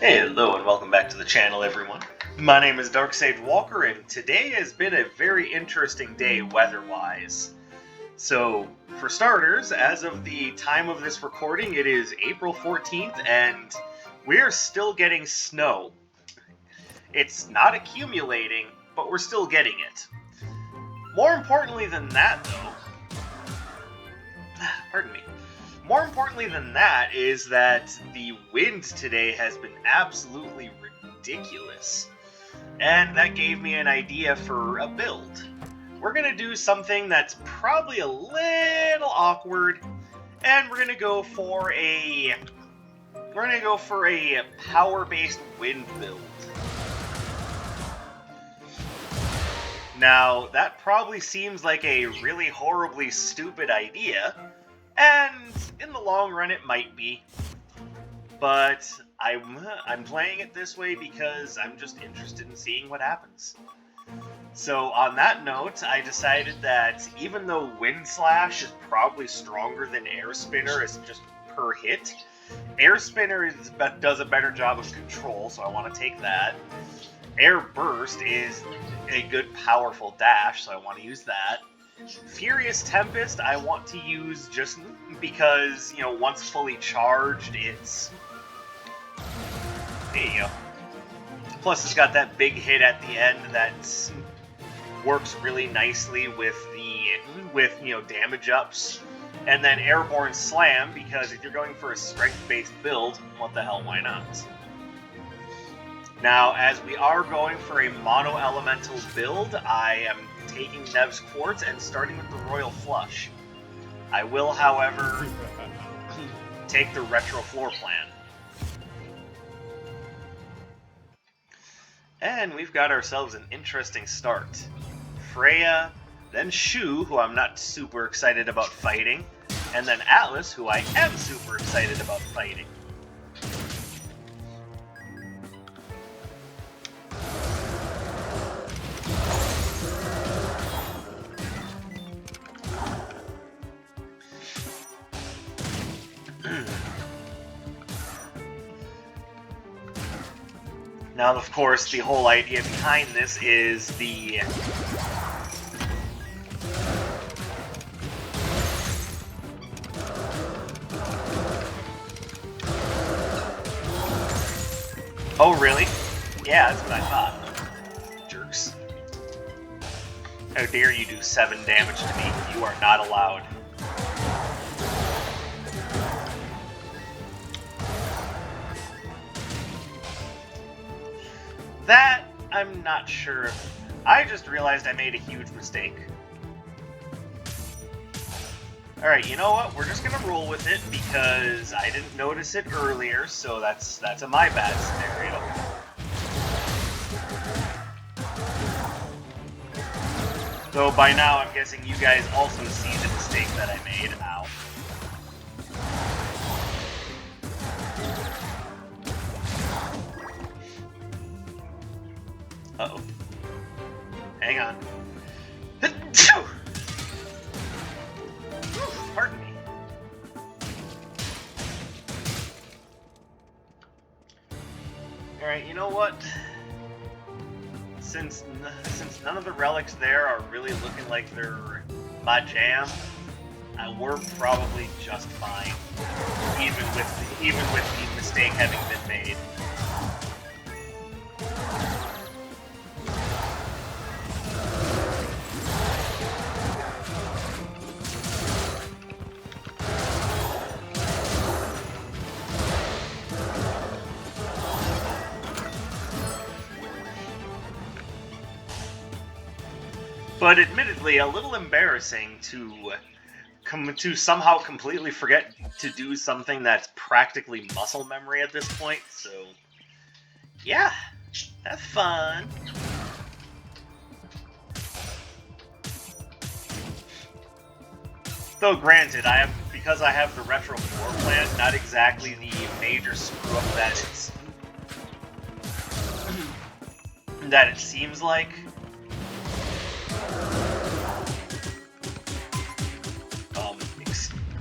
Hello and welcome back to the channel, everyone. My name is Darksage Walker, and today has been a very interesting day weather-wise. So, for starters, as of the time of this recording, it is April 14th, and we're still getting snow. It's not accumulating, but we're still getting it. More importantly than that, though, pardon me. More importantly than that is that the wind today has been absolutely ridiculous. And that gave me an idea for a build. We're going to do something that's probably a little awkward, and we're going to go for a power-based wind build. Now, that probably seems like a really horribly stupid idea, and in the long run it might be, but I'm playing it this way because I'm just interested in seeing what happens. So on that note, I decided that even though Wind Slash is probably stronger than Air Spinner as just per hit, Air Spinner does a better job of control, so I want to take that. Air Burst is a good powerful dash, so I want to use that. Furious Tempest I want to use just because, you know, once fully charged, it's... There you go. Plus it's got that big hit at the end that works really nicely with damage ups. And then Airborne Slam, because if you're going for a strength-based build, what the hell, why not? Now, as we are going for a mono-elemental build, I am taking Nev's Quartz and starting with the Royal Flush. I will, however, take the Retro Floor Plan. And we've got ourselves an interesting start. Freya, then Shu, who I'm not super excited about fighting, and then Atlas, who I am super excited about fighting. Now, of course, the whole idea behind this is the... Oh, really? Yeah, that's what I thought. Jerks. How dare you do 7 damage to me? You are not allowed. That, I'm not sure. I just realized I made a huge mistake. Alright, you know what? We're just gonna roll with it because I didn't notice it earlier, so that's a my bad scenario. So by now I'm guessing you guys also see the mistake that I made. Ow. Uh-oh. Hang on. Pardon me. Alright, you know what? Since none of the relics there are really looking like they're my jam, we're probably just fine. Even with the mistake having been made. But admittedly, a little embarrassing to somehow completely forget to do something that's practically muscle memory at this point, so... Yeah, have fun! Though granted, because I have the Retro Floor Plan, not exactly the major screw-up that it seems like.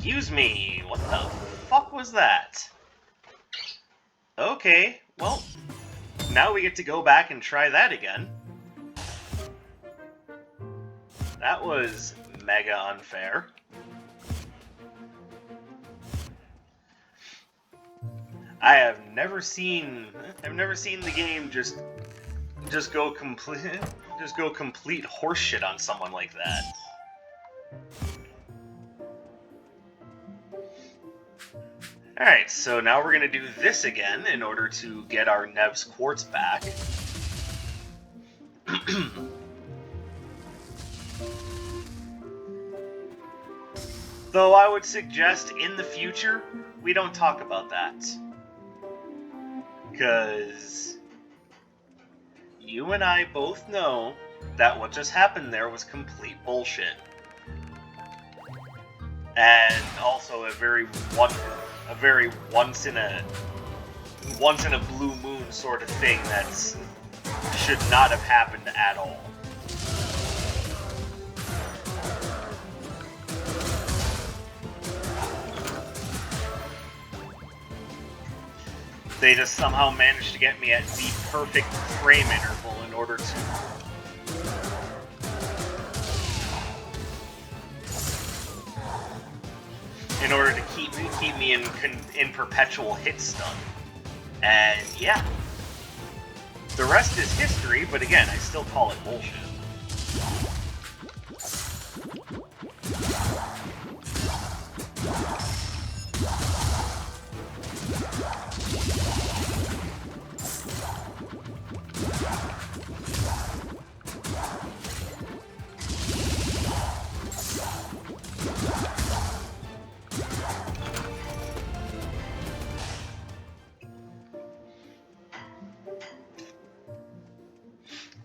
Excuse me, what the fuck was that? Okay, well, now we get to go back and try that again. That was mega unfair. I've never seen the game just go complete horseshit on someone like that. Alright, so now we're gonna do this again in order to get our Nev's Quartz back. Though I would suggest in the future, we don't talk about that. Because you and I both know that what just happened there was complete bullshit. And also a very once in a blue moon sort of thing that should not have happened at all. They just somehow managed to get me at the perfect frame interval in order to keep me in perpetual hit stun. And yeah, the rest is history. But again, I still call it bullshit.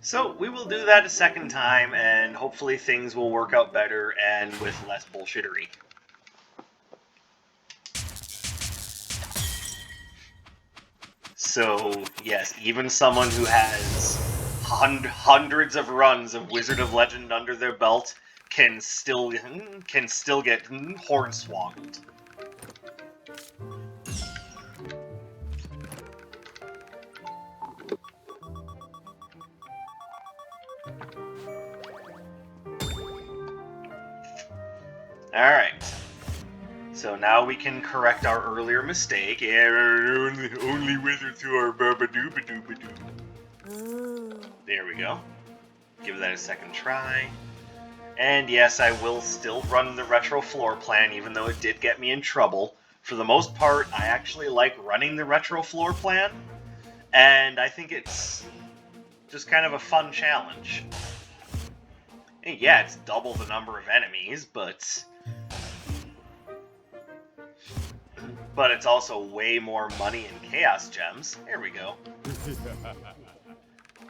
So we will do that a second time, and hopefully things will work out better and with less bullshittery. So yes, even someone who has hundreds of runs of Wizard of Legend under their belt can still get hornswoggled. Alright, so now we can correct our earlier mistake. Only wizards who are ba-ba-doo-ba-doo-ba-doo. There we go. Give that a second try. And yes, I will still run the retro floor plan, even though it did get me in trouble. For the most part, I actually like running the retro floor plan, and I think it's just kind of a fun challenge. And yeah, it's double the number of enemies, but it's also way more money and chaos gems. There we go.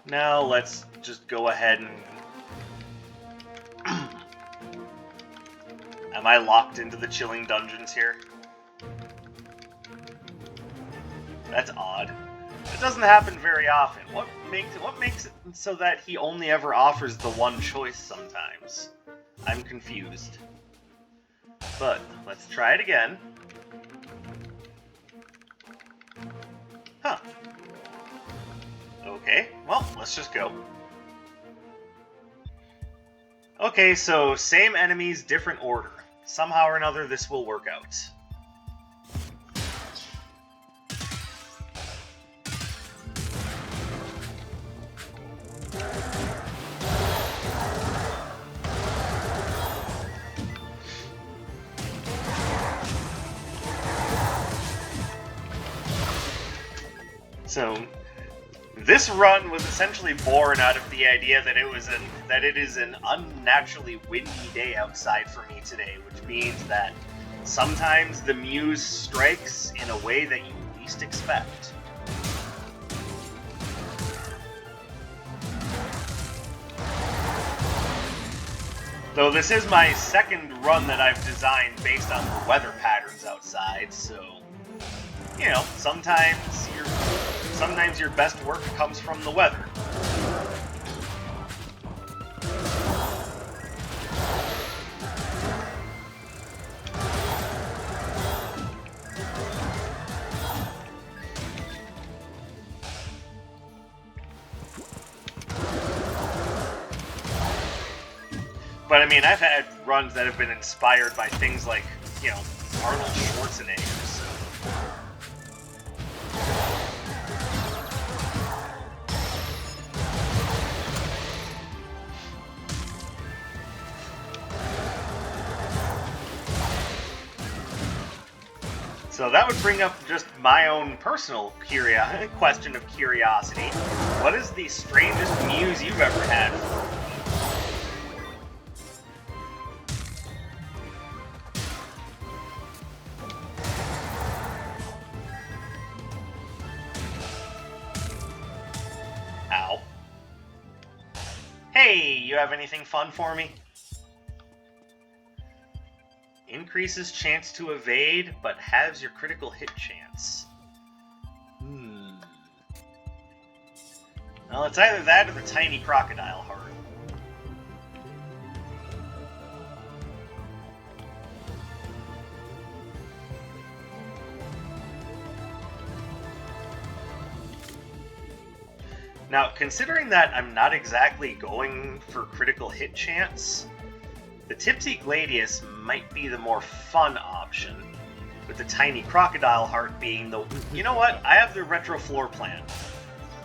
Now let's just go ahead and... Am I locked into the chilling dungeons here? That's odd. It doesn't happen very often. What makes it so that he only ever offers the one choice sometimes? I'm confused. But let's try it again. Huh. Okay, well, let's just go. Okay, so same enemies, different order. Somehow or another, this will work out. So, this run was essentially born out of the idea that it is an unnaturally windy day outside for me today, which means that sometimes the muse strikes in a way that you least expect. Though this is my second run that I've designed based on the weather patterns outside, so, you know, sometimes your best work comes from the weather. But I mean, I've had runs that have been inspired by things like, you know, Arnold Schwarzenegger. So that would bring up just my own personal question of curiosity. What is the strangest muse you've ever had? Ow. Hey, you have anything fun for me? Increases chance to evade, but halves your critical hit chance. Well, it's either that or the tiny crocodile heart. Now, considering that I'm not exactly going for critical hit chance, the Tipsy Gladius might be the more fun option, with the tiny crocodile heart being the... You know what? I have the retro floor plan.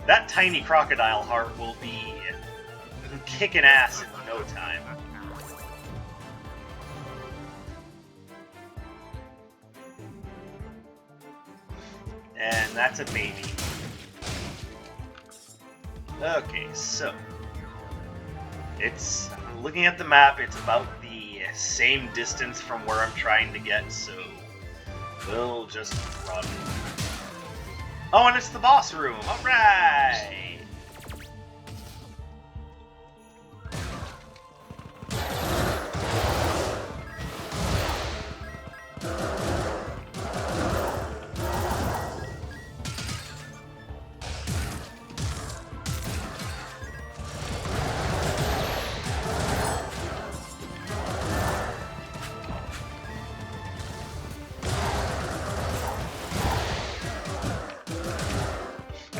That tiny crocodile heart will be kicking ass in no time. And that's a baby. Okay, so... It's... Looking at the map, it's about the same distance from where I'm trying to get, so... We'll just run. Oh, and it's the boss room! Alright!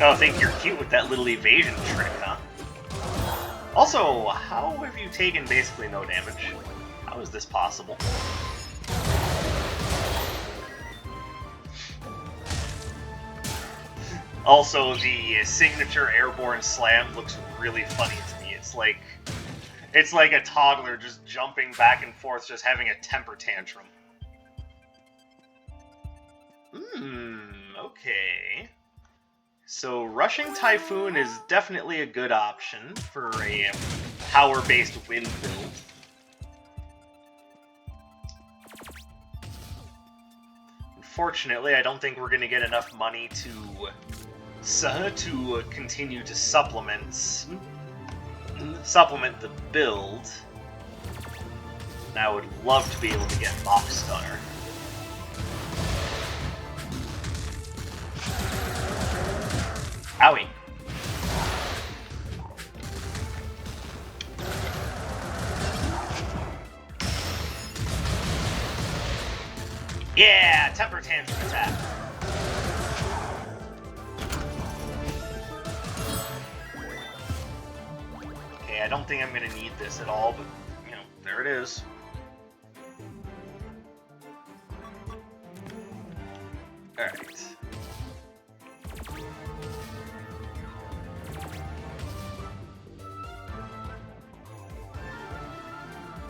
Oh, I think you're cute with that little evasion trick, huh? Also, how have you taken basically no damage? How is this possible? Also, the signature airborne slam looks really funny to me. It's like a toddler just jumping back and forth, just having a temper tantrum. Okay. So, Rushing Typhoon is definitely a good option for a power-based wind build. Unfortunately, I don't think we're going to get enough money to continue to supplement the build. And I would love to be able to get Box Stunner. Owie. Yeah, temper tantrum attack. Okay, I don't think I'm gonna need this at all, but you know, there it is. Alright.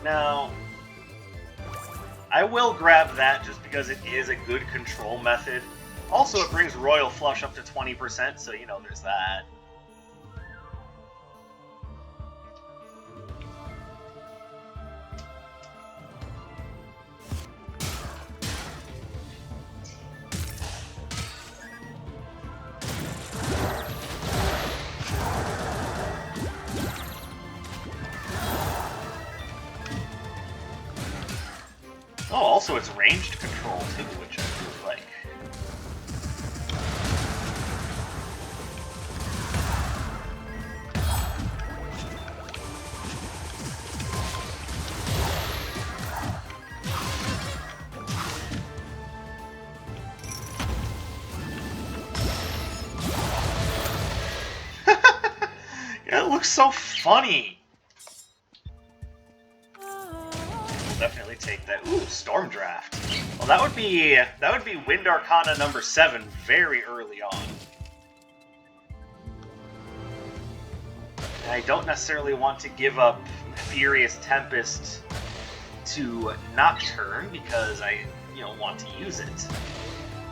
Now, I will grab that just because it is a good control method. Also, it brings Royal Flush up to 20%, so you know there's that. Oh, also it's ranged control too, which I really like. Yeah, it looks so funny. that. Ooh, Storm Draft. Well, that would be Wind Arcana number 7 very early on. And I don't necessarily want to give up Furious Tempest to Nocturne because I, want to use it.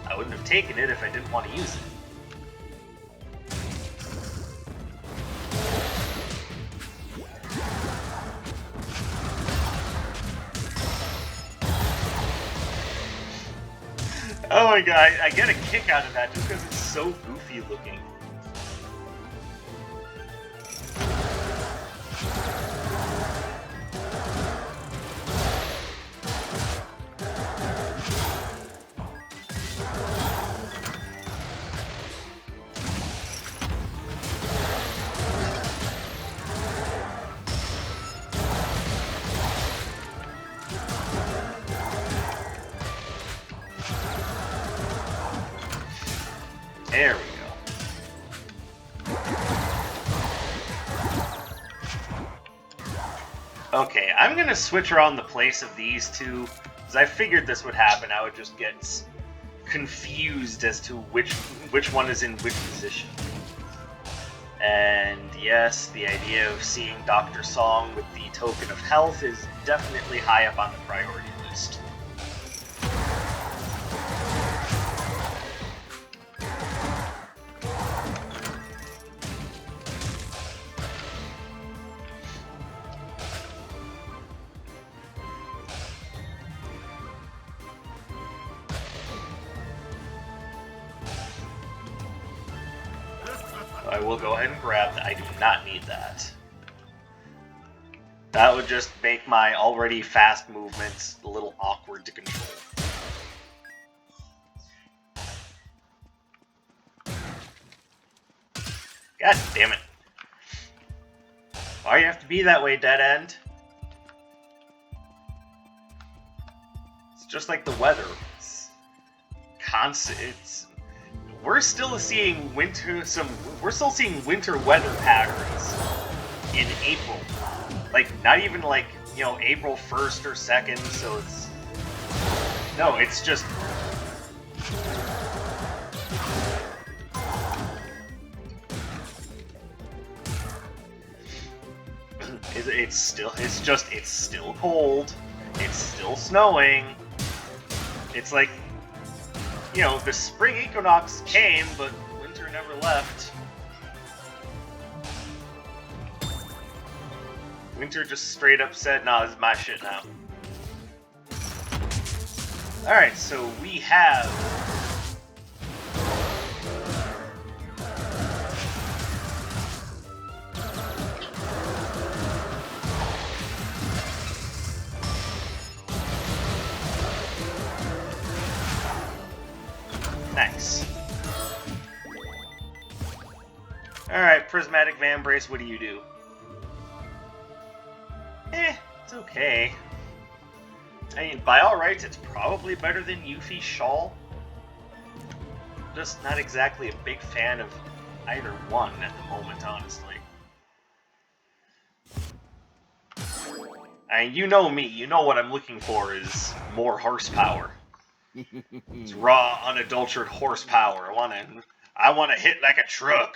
I wouldn't have taken it if I didn't want to use it. Oh my god, I get a kick out of that just because it's so goofy looking. There we go. Okay, I'm gonna switch around the place of these two, because I figured this would happen. I would just get confused as to which one is in which position. And yes, the idea of seeing Dr. Song with the Token of Health is definitely high up on the priority list. I will go ahead and grab that. I do not need that. That would just make my already fast movements a little awkward to control. God damn it. Why do you have to be that way, Dead End? It's just like the weather. It's constant. We're still seeing winter weather patterns in April. Like, not even like, April 1st or 2nd, so it's... No, it's just... It's still cold. It's still snowing. It's like, the spring equinox came, but winter never left. Winter just straight up said, "Nah, this is my shit now." Alright, so we have... Nice. Alright, Prismatic Vambrace, what do you do? It's okay. I mean, by all rights, it's probably better than Yuffie's Shawl. Just not exactly a big fan of either one at the moment, honestly. I mean, you know me, you know what I'm looking for is more horsepower. It's raw, unadulterated horsepower. I wanna hit like a truck.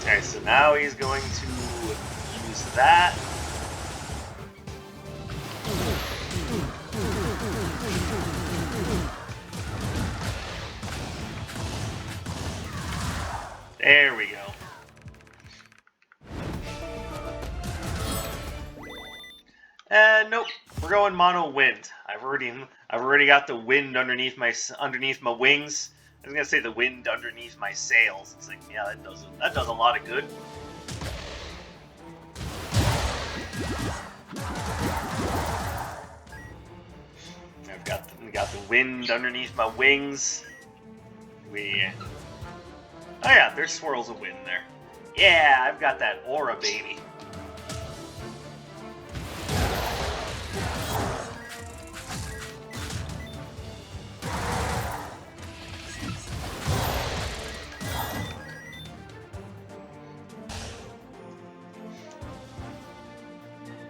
Okay, so now he's going to use that. There we go. Nope. We're going mono wind. I've already got the wind underneath my wings. I was gonna say the wind underneath my sails. It's like, yeah, that does a lot of good. I've We got the wind underneath my wings. Oh yeah, there's swirls of wind there. Yeah, I've got that aura, baby.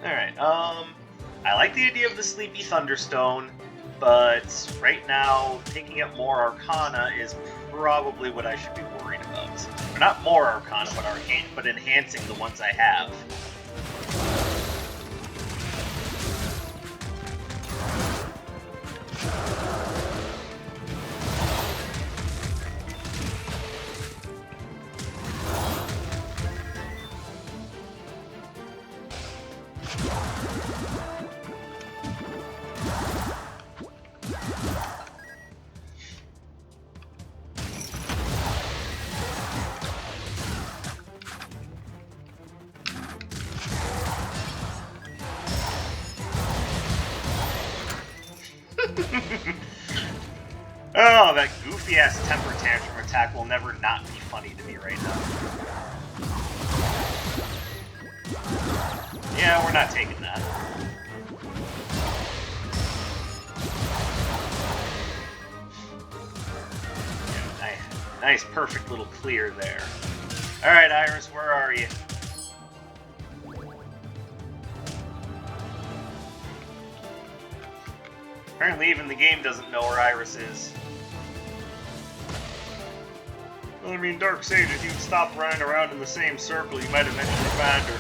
Alright, I like the idea of the Sleepy Thunderstone, but right now, picking up more Arcana is probably what I should be worried about. Or not more Arcana, but enhancing the ones I have. Oh, that goofy-ass temper tantrum attack will never not be funny to me right now. Yeah, we're not taking that. Yeah, nice, perfect little clear there. Alright, Iris, where are you? Apparently even the game doesn't know where Iris is. Well, I mean, Darkseid, if you'd stop running around in the same circle, you might eventually find her.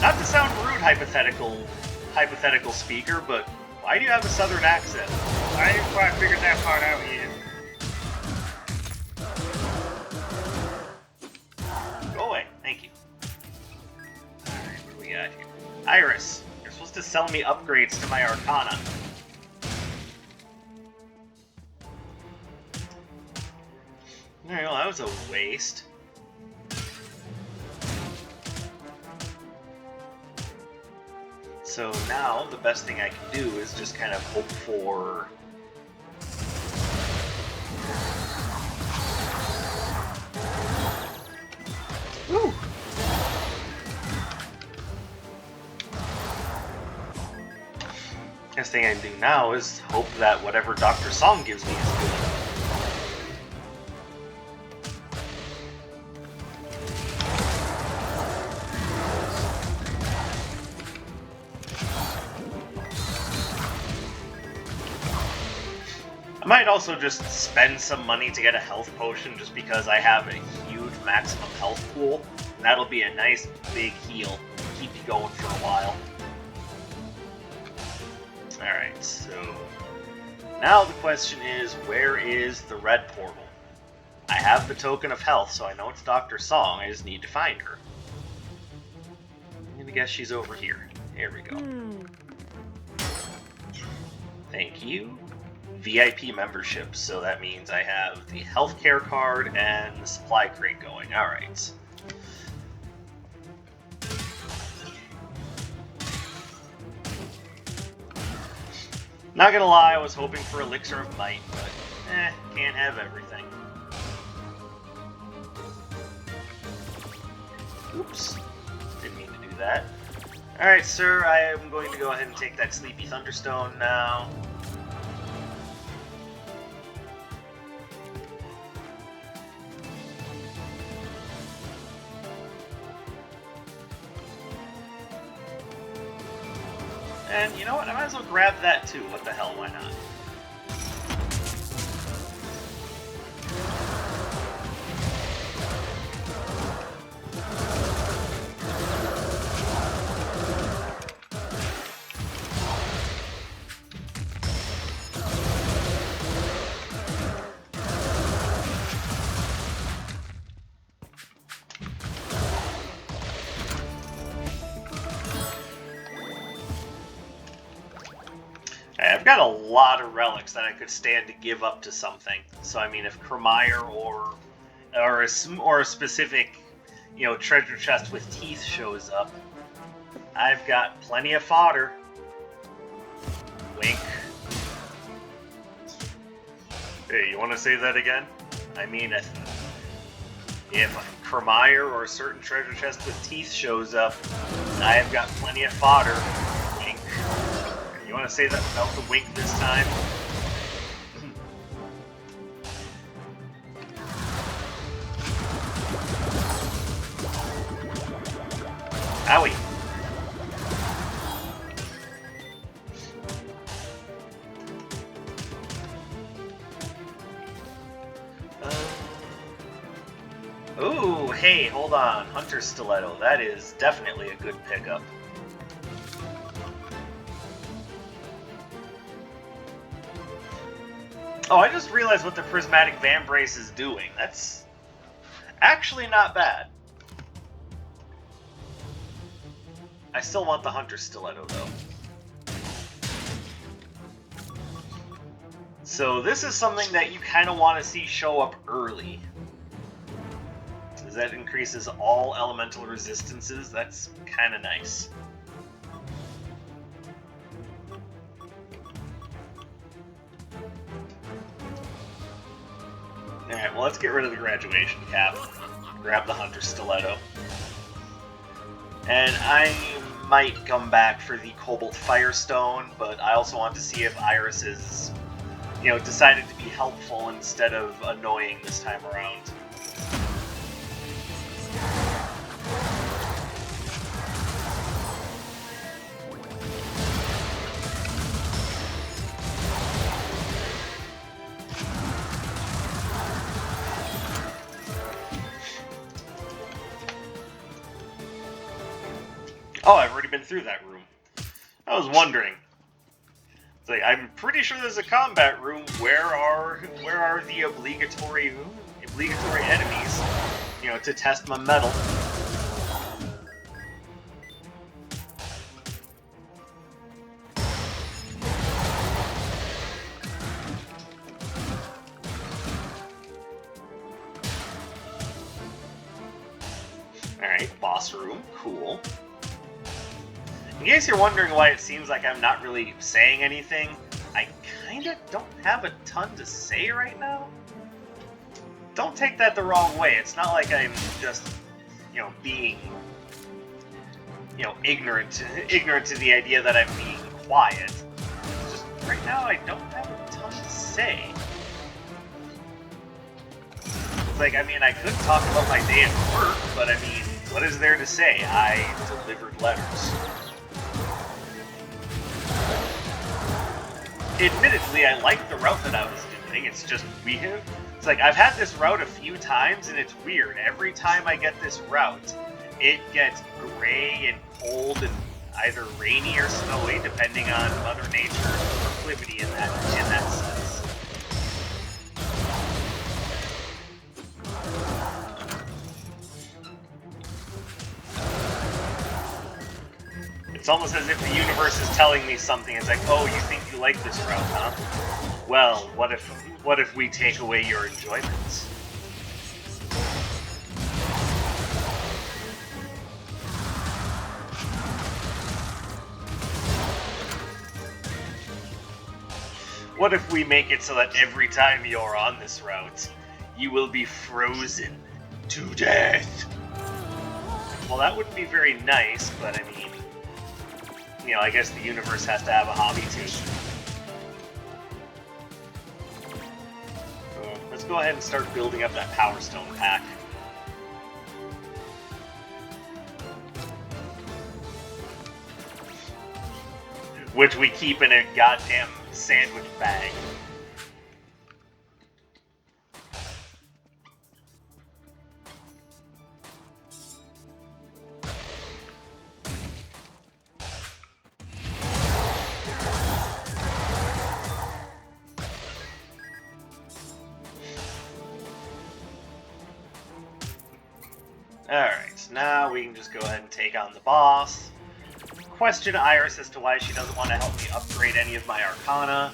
Not to sound rude, hypothetical speaker, but why do you have a southern accent? I ain't quite figured that part out yet. Go away, thank you. Alright, what do we got here? Iris, you're supposed to sell me upgrades to my Arcana. Alright, well, that was a waste. So now, the best thing I can do is just kind of hope for... Woo! Best thing I can do now is hope that whatever Dr. Song gives me is good. I might also just spend some money to get a health potion just because I have a huge maximum health pool. And that'll be a nice big heal. Keep you going for a while. Alright, so... now the question is, where is the red portal? I have the token of health, so I know it's Dr. Song. I just need to find her. I'm gonna guess she's over here. Here we go. Thank you. VIP membership, so that means I have the healthcare card and the supply crate going. Alright. Not gonna lie, I was hoping for Elixir of Might, but can't have everything. Oops. Didn't mean to do that. Alright, sir, I am going to go ahead and take that Sleepy Thunderstone now. And you know what? I might as well grab that too. What the hell? Why not? I've got a lot of relics that I could stand to give up to something. So I mean, if Cremire or a specific, you know, treasure chest with teeth shows up, I've got plenty of fodder. Wink. Hey, you want to say that again? I mean, if Cremire or a certain treasure chest with teeth shows up, I have got plenty of fodder. Wink. You want to say that without the wink this time? Owie. Ooh, hey, hold on. Hunter Stiletto. That is definitely a good pickup. Oh, I just realized what the Prismatic Vambrace is doing. That's actually not bad. I still want the Hunter Stiletto, though. So this is something that you kind of want to see show up early. Because that increases all elemental resistances. That's kind of nice. Alright, well, let's get rid of the graduation cap. Grab the Hunter Stiletto. And I might come back for the Cobalt Firestone, but I also want to see if Iris is, you know, decided to be helpful instead of annoying this time around. Oh, I've already been through that room. I was wondering. It's like, I'm pretty sure there's a combat room. Where are the obligatory enemies? You know, to test my metal. Alright, boss room. Cool. In case you're wondering why it seems like I'm not really saying anything, I kinda don't have a ton to say right now. Don't take that the wrong way. It's not like I'm just, you know, being, you know, ignorant to the idea that I'm being quiet. It's just, right now I don't have a ton to say. It's like, I mean, I could talk about my day at work, but I mean, what is there to say? I delivered letters. Admittedly, I like the route that I was doing. It's just it's like I've had this route a few times, and it's weird. Every time I get this route, it gets gray and cold and either rainy or snowy, depending on Mother Nature's proclivity in that sense. It's almost as if the universe is telling me something. It's like, oh, you think you like this route, huh? Well, what if we take away your enjoyments? What if we make it so that every time you're on this route, you will be frozen to death? Well, that wouldn't be very nice, but I mean, you know, I guess the universe has to have a hobby too. Let's go ahead and start building up that Power Stone pack. Which we keep in a goddamn sandwich bag. Alright, now we can just go ahead and take on the boss. Question Iris as to why she doesn't want to help me upgrade any of my Arcana.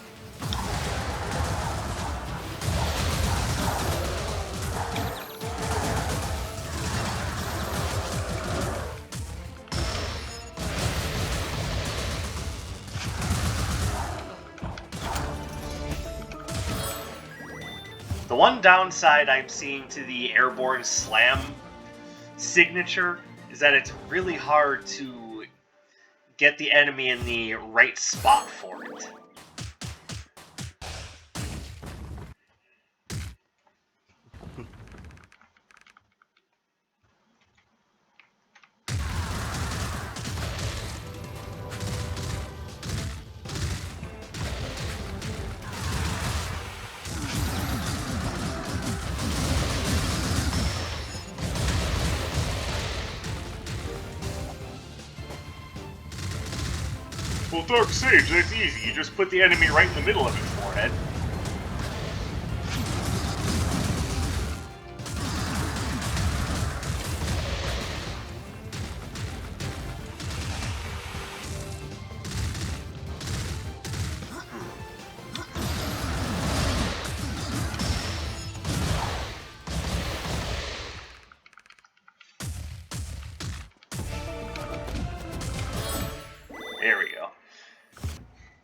one downside I'm seeing to the airborne slam signature is that it's really hard to get the enemy in the right spot for it. Well, Dark Sage, that's easy. You just put the enemy right in the middle of his forehead. There we go.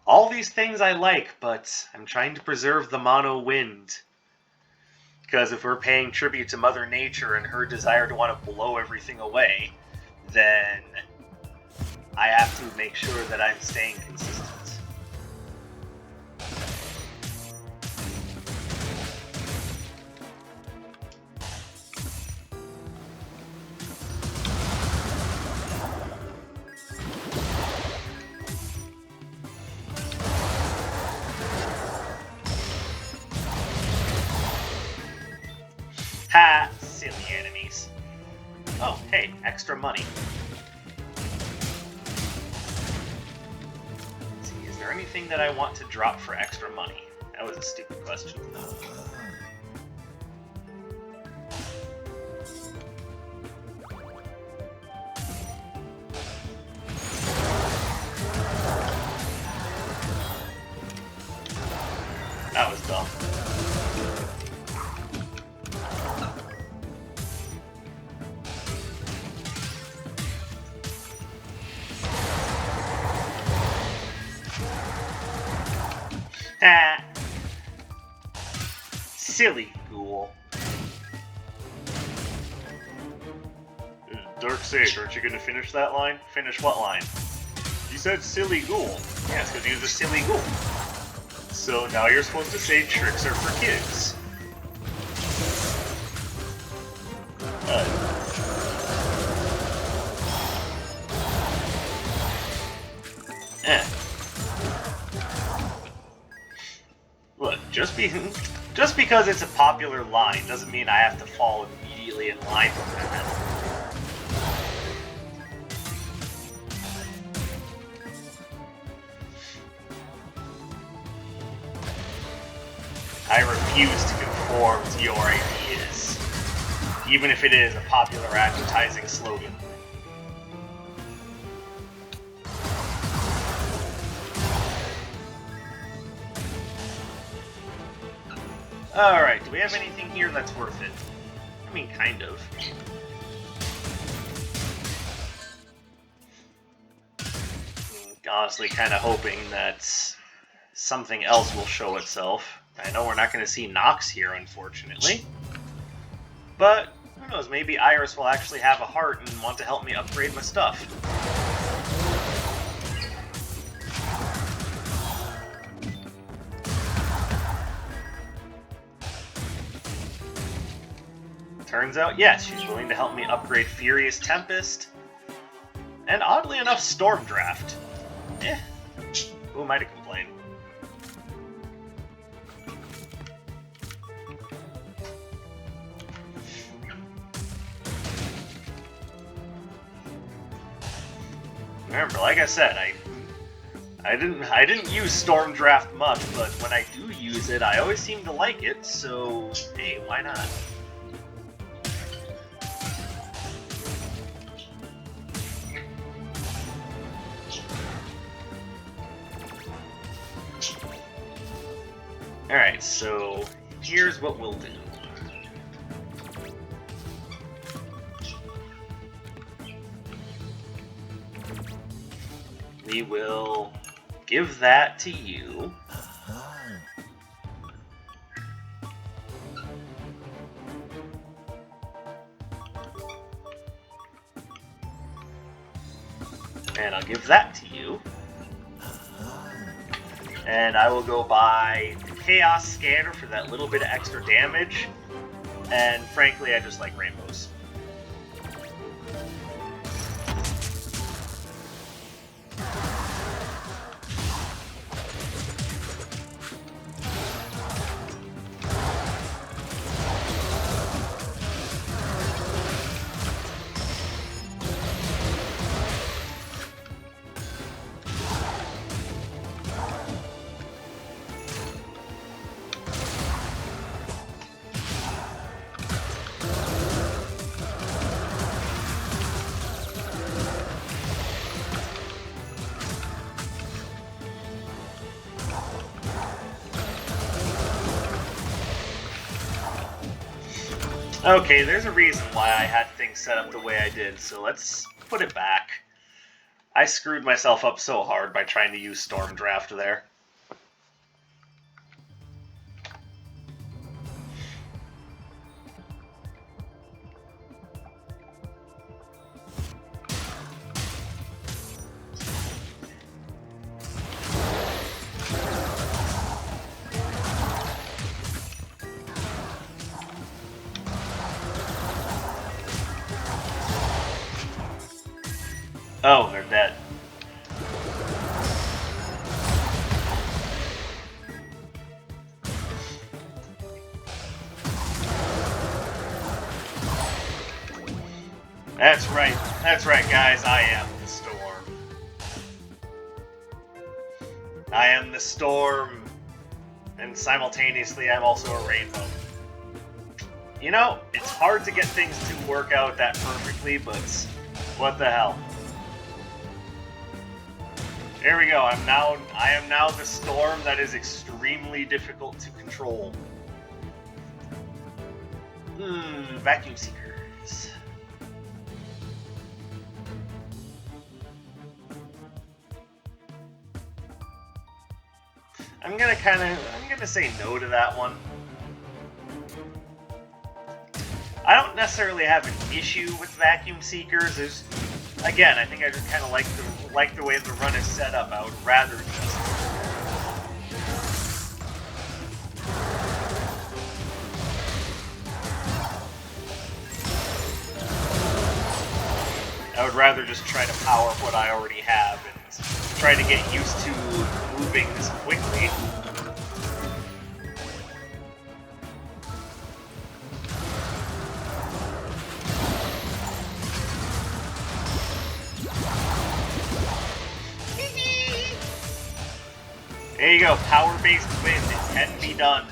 All these things I like, but I'm trying to preserve the mono wind. Because if we're paying tribute to Mother Nature and her desire to want to blow everything away, then I have to make sure that I'm staying consistent. Ha! Silly enemies. Oh, hey, extra money. Let's see, is there anything that I want to drop for extra money? That was a stupid question. That was dumb. Ah. Silly ghoul. Dark Sage, aren't you going to finish that line? Finish what line? You said silly ghoul. Yeah, it's because he was a silly ghoul. So now you're supposed to say tricks are for kids. Look, just because it's a popular line doesn't mean I have to fall immediately in line with that. I refuse to conform to your ideas, even if it is a popular advertising slogan. Alright, do we have anything here that's worth it? I mean, kind of. Honestly, kind of hoping that something else will show itself. I know we're not going to see Nox here, unfortunately. But, who knows, maybe Iris will actually have a heart and want to help me upgrade my stuff. Turns out, yes, she's willing to help me upgrade Furious Tempest. And oddly enough, Storm Draft. Who am I to complain? Remember, like I said, I didn't use Storm Draft much, but when I do use it, I always seem to like it, so hey, why not? Alright, so here's what we'll do. We will give that to you. And I'll give that to you. And I will go buy the Chaos Scanner for that little bit of extra damage. And frankly, I just like rainbows. Okay, there's a reason why I had things set up the way I did, so let's put it back. I screwed myself up so hard by trying to use Storm Draft there. Oh, they're dead. That's right, guys, I am the storm. I am the storm, and simultaneously I'm also a rainbow. You know, it's hard to get things to work out that perfectly, but what the hell. There we go. I am now the storm that is extremely difficult to control. Vacuum seekers. I'm gonna say no to that one. I don't necessarily have an issue with vacuum seekers. Again, I think I just kind of like the way the run is set up. I would rather just try to power up what I already have and try to get used to moving this quickly. There you go, power-based wind, it can be done.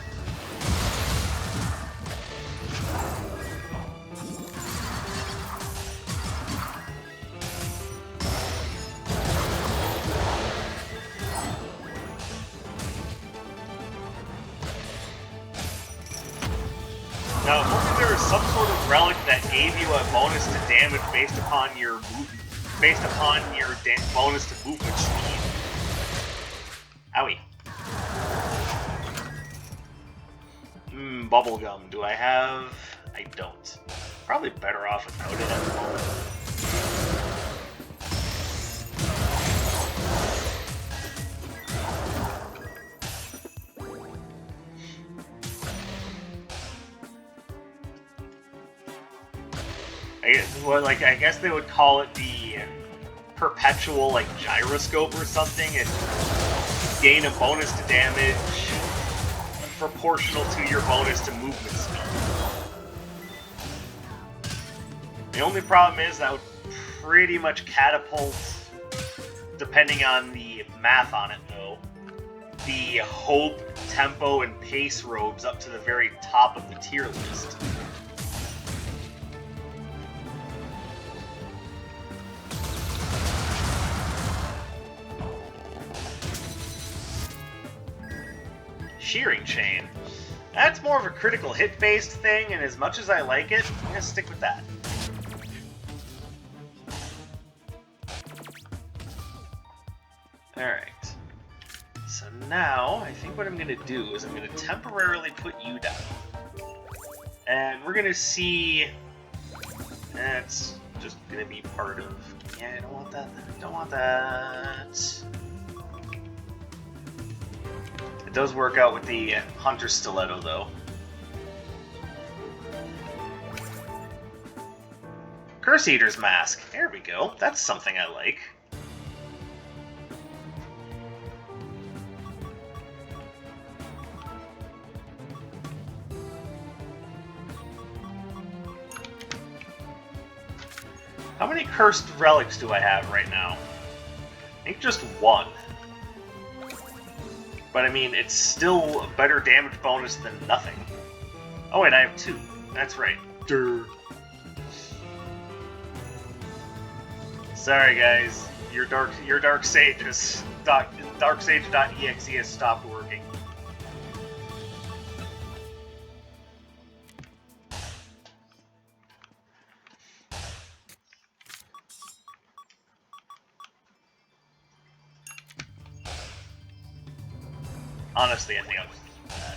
Now, if only there was some sort of relic that gave you a bonus to damage based upon your bonus to movement speed. Owie. Bubblegum. Do I have... I don't. Probably better off without it at the moment. I guess they would call it the perpetual, gyroscope or something, and gain a bonus to damage proportional to your bonus to movement speed. The only problem is that would pretty much catapult, depending on the math on it though, the hope, tempo, and pace robes up to the very top of the tier list. Shearing Chain. That's more of a critical hit-based thing, and as much as I like it, I'm going to stick with that. Alright. So now, I think what I'm going to do is I'm going to temporarily put you down. And we're going to see... Let's just gonna be part of... Yeah, I don't want that. I don't want that. It does work out with the Hunter Stiletto, though. Curse Eater's Mask. There we go. That's something I like. How many cursed relics do I have right now? I think just one. But I mean, it's still a better damage bonus than nothing. Oh wait, I have two. That's right. Durr. Sorry guys, your Dark Sage has Darksage.exe has stopped working. Honestly, I think I'll just keep that.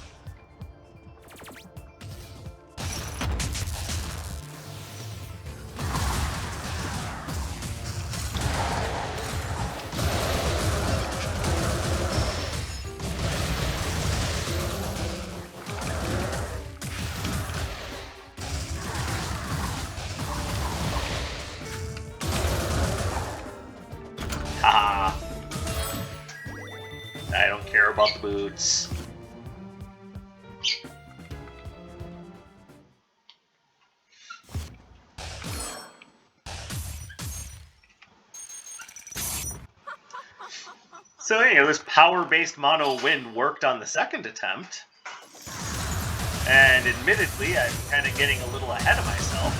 Haha. I don't care about the boots. So anyway, this power-based mono win worked on the second attempt. And admittedly, I'm kind of getting a little ahead of myself.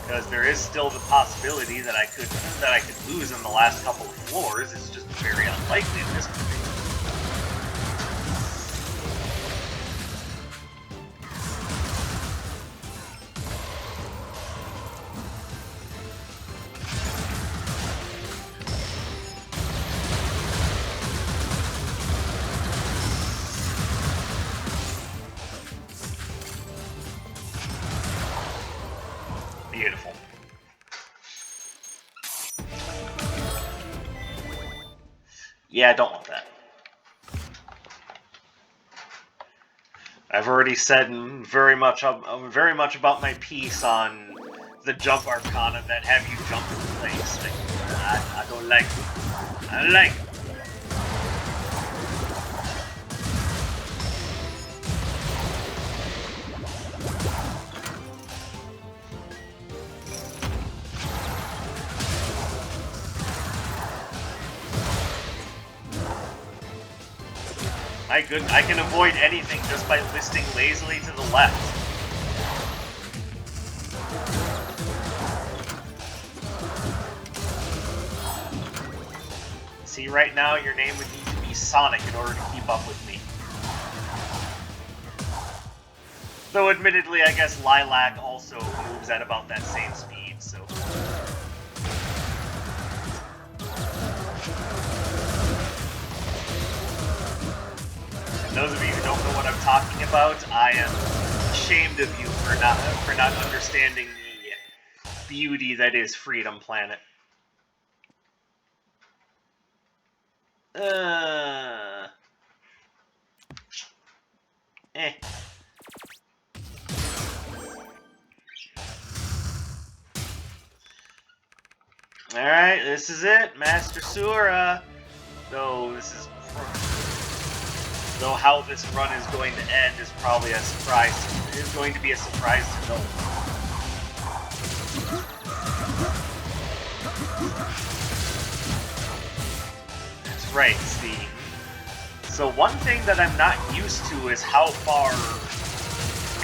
Because there is still the possibility that I could lose in the last couple of floors. It's just very unlikely in this case. Beautiful. Yeah, I don't want that. I've already said very much about my piece on the jump arcana that have you jump in place. I don't like it. I like it. I can avoid anything just by listing lazily to the left. See, right now your name would need to be Sonic in order to keep up with me. Though admittedly, I guess Lilac also moves at about that same speed, so... Those of you who don't know what I'm talking about, I am ashamed of you for not understanding the beauty that is Freedom Planet. Alright, this is it, Master Sura. Though how this run is going to end is probably a surprise. It is going to be a surprise to no one. That's right, Steve. So one thing that I'm not used to is how far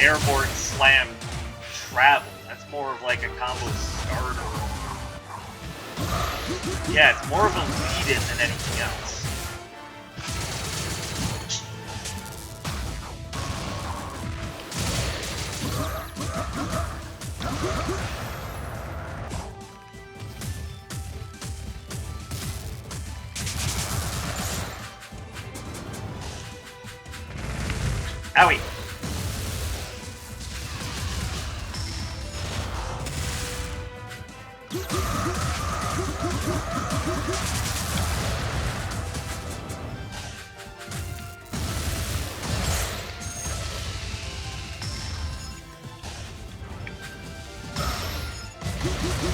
Airborne Slam travel. That's more of like a combo starter. Yeah, it's more of a lead-in than anything else. Owie! Woo!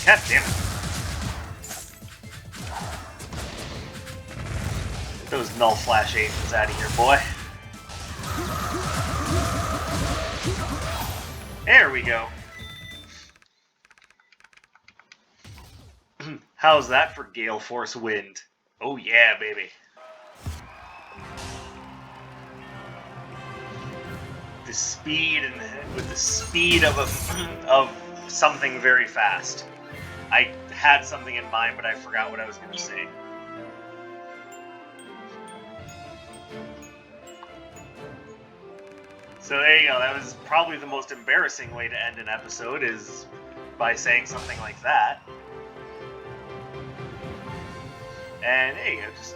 God damn it. Get those null flash agents out of here, boy. There we go. How's that for Gale-Force wind? Oh yeah, baby. The speed and with the speed of of something very fast. I had something in mind, but I forgot what I was going to say. So there you go. That was probably the most embarrassing way to end an episode, is by saying something like that. And hey, just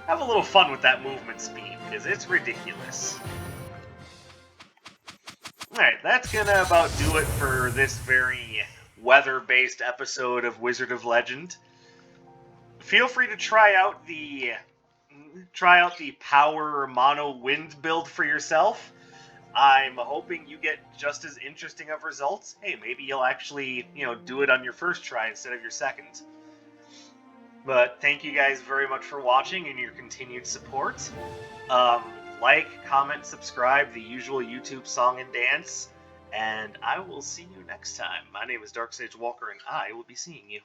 have a little fun with that movement speed, because it's ridiculous. Alright, that's gonna about do it for this very weather-based episode of Wizard of Legend. Feel free to try out the power mono wind build for yourself. I'm hoping you get just as interesting of results. Hey, maybe you'll actually, do it on your first try instead of your second. But thank you guys very much for watching and your continued support. Like, comment, subscribe, the usual YouTube song and dance. And I will see you next time. My name is Dark Sage Walker, and I will be seeing you.